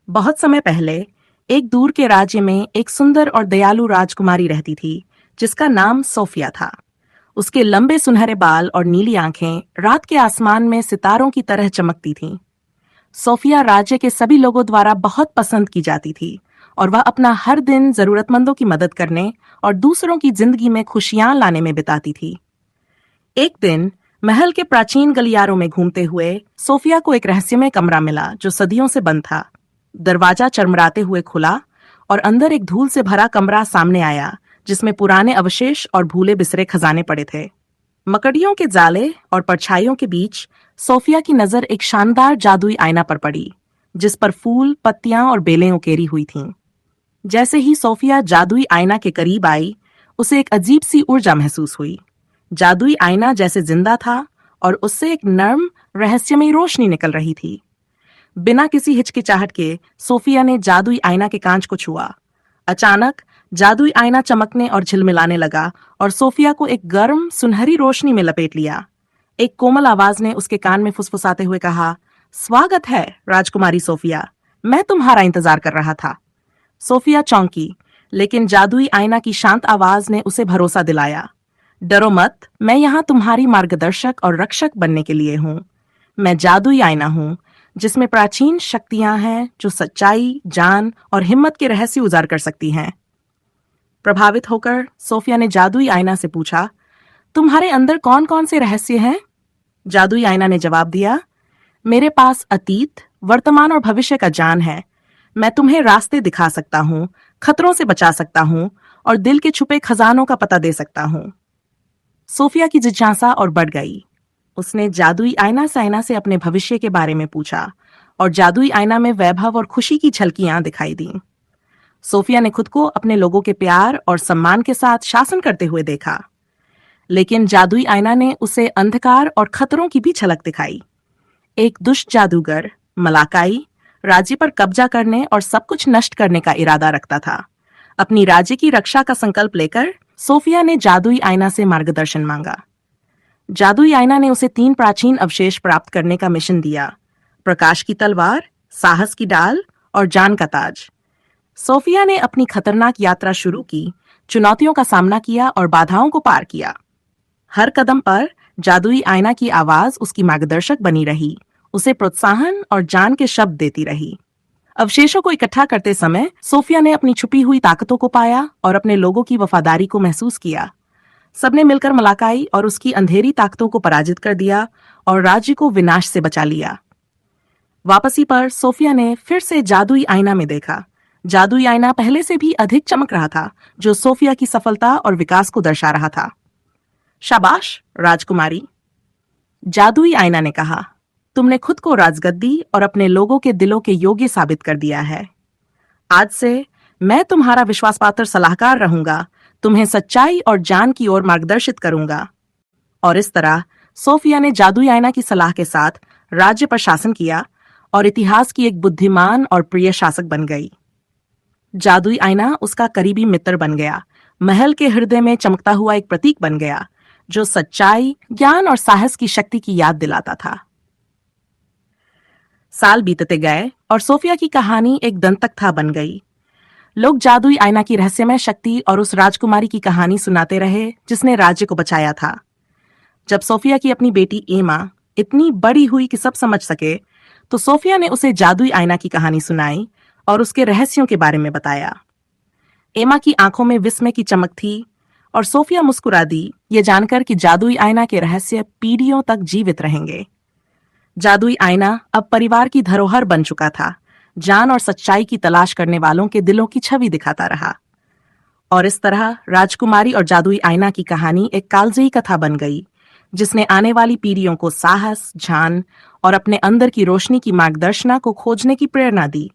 बहुत समय पहले एक दूर के राज्य में एक सुंदर और दयालु राजकुमारी रहती थी जिसका नाम सोफिया था। उसके लंबे सुनहरे बाल और नीली आंखें रात के आसमान में सितारों की तरह चमकती थीं। सोफिया राज्य के सभी लोगों द्वारा बहुत पसंद की जाती थी और वह अपना हर दिन जरूरतमंदों की मदद करने और दूसरों की जिंदगी में खुशियां लाने में बिताती थी। एक दिन महल के प्राचीन गलियारों में घूमते हुए सोफिया को एक रहस्यमय कमरा मिला जो सदियों से बंद था। दरवाजा चरमराते हुए खुला और अंदर एक धूल से भरा कमरा सामने आया जिसमें पुराने अवशेष और भूले बिसरे खजाने पड़े थे। मकड़ियों के जाले और परछाइयों के बीच सोफिया की नजर एक शानदार जादुई आईना पर पड़ी जिस पर फूल, पत्तियां और बेलें उकेरी हुई थीं। जैसे ही सोफिया जादुई आईना के करीब आई, उसे एक अजीब सी ऊर्जा महसूस हुई। जादुई आईना जैसे जिंदा था और उससे एक नर्म, रहस्यमयी रोशनी निकल रही थी। बिना किसी हिचकिचाहट के सोफिया ने जादुई आईना के कांच को छुआ। अचानक जादुई आईना चमकने और झिलमिलाने लगा और सोफिया को एक गर्म, सुनहरी रोशनी में लपेट लिया। एक कोमल आवाज ने उसके कान में फुसफुसाते हुए कहा, स्वागत है राजकुमारी सोफिया, मैं तुम्हारा इंतजार कर रहा था। सोफिया चौंकी, लेकिन जादुई आईना की शांत आवाज ने उसे भरोसा दिलाया। डरो मत, मैं यहाँ तुम्हारी मार्गदर्शक और रक्षक बनने के लिए हूँ। मैं जादुई आईना हूँ जिसमें प्राचीन शक्तियां हैं जो सच्चाई, जान और हिम्मत के रहस्य उजागर कर सकती हैं। प्रभावित होकर सोफिया ने जादुई आईना से पूछा, तुम्हारे अंदर कौन कौन से रहस्य हैं? जादुई आईना ने जवाब दिया, मेरे पास अतीत, वर्तमान और भविष्य का जान है। मैं तुम्हें रास्ते दिखा सकता हूँ, खतरों से बचा सकता हूँ और दिल के छुपे खजानों का पता दे सकता हूँ। सोफिया की जिज्ञासा और बढ़ गई। उसने जादुई आईना से अपने भविष्य के बारे में पूछा और जादुई आईना में वैभव और खुशी की झलकियां दिखाई दी। सोफिया ने खुद को अपने लोगों के प्यार और सम्मान के साथ शासन करते हुए देखा, लेकिन जादुई आईना ने उसे अंधकार और खतरों की भी झलक दिखाई। एक दुष्ट जादूगर मलाकाई राज्य पर कब्जा करने और सब कुछ नष्ट करने का इरादा रखता था। अपनी राज्य की रक्षा का संकल्प लेकर सोफिया ने जादुई आईना से मार्गदर्शन मांगा। जादुई आईना ने उसे 3 प्राचीन अवशेष प्राप्त करने का मिशन दिया, प्रकाश की तलवार, साहस की डाल और जान का ताज। सोफिया ने अपनी खतरनाक यात्रा शुरू की, चुनौतियों का सामना किया और बाधाओं को पार किया। हर कदम पर जादुई आईना की आवाज उसकी मार्गदर्शक बनी रही, उसे प्रोत्साहन और जान के शब्द देती रही। अवशेषों को इकट्ठा करते समय सोफिया ने अपनी छुपी हुई ताकतों को पाया और अपने लोगों की वफादारी को महसूस किया। सबने मिलकर मलाकाई और उसकी अंधेरी ताकतों को पराजित कर दिया और राज्य को विनाश से बचा लिया। वापसी पर सोफिया ने फिर से जादुई आईना में देखा। जादुई आईना पहले से भी अधिक चमक रहा था, जो सोफिया की सफलता और विकास को दर्शा रहा था। शाबाश राजकुमारी, जादुई आईना ने कहा, तुमने खुद को राजगद्दी और अपने लोगों के दिलों के योग्य साबित कर दिया है। आज से मैं तुम्हारा विश्वासपात्र सलाहकार रहूंगा, तुम्हें सच्चाई और जान की ओर मार्गदर्शित करूंगा। और इस तरह सोफिया ने जादुई आईना की सलाह के साथ राज्य पर शासन किया और इतिहास की एक बुद्धिमान और प्रिय शासक बन गई। जादुई आईना उसका करीबी मित्र बन गया, महल के हृदय में चमकता हुआ एक प्रतीक बन गया जो सच्चाई, ज्ञान और साहस की शक्ति की याद दिलाता था। साल बीतते गए और सोफिया की कहानी एक दंतकथा बन गई। लोग जादुई आईना की रहस्यमय शक्ति और उस राजकुमारी की कहानी सुनाते रहे जिसने राज्य को बचाया था। जब सोफिया की अपनी बेटी एमा इतनी बड़ी हुई कि सब समझ सके, तो सोफिया ने उसे जादुई आईना की कहानी सुनाई और उसके रहस्यों के बारे में बताया। एमा की आंखों में विस्मय की चमक थी और सोफिया मुस्कुरा दी, ये जानकर कि जादुई आईना के रहस्य पीढ़ियों तक जीवित रहेंगे। जादुई आईना अब परिवार की धरोहर बन चुका था, जान और सच्चाई की तलाश करने वालों के दिलों की छवि दिखाता रहा। और इस तरह राजकुमारी और जादुई आईना की कहानी एक कालजयी कथा बन गई, जिसने आने वाली पीढ़ियों को साहस, जान और अपने अंदर की रोशनी की मार्गदर्शना को खोजने की प्रेरणा दी।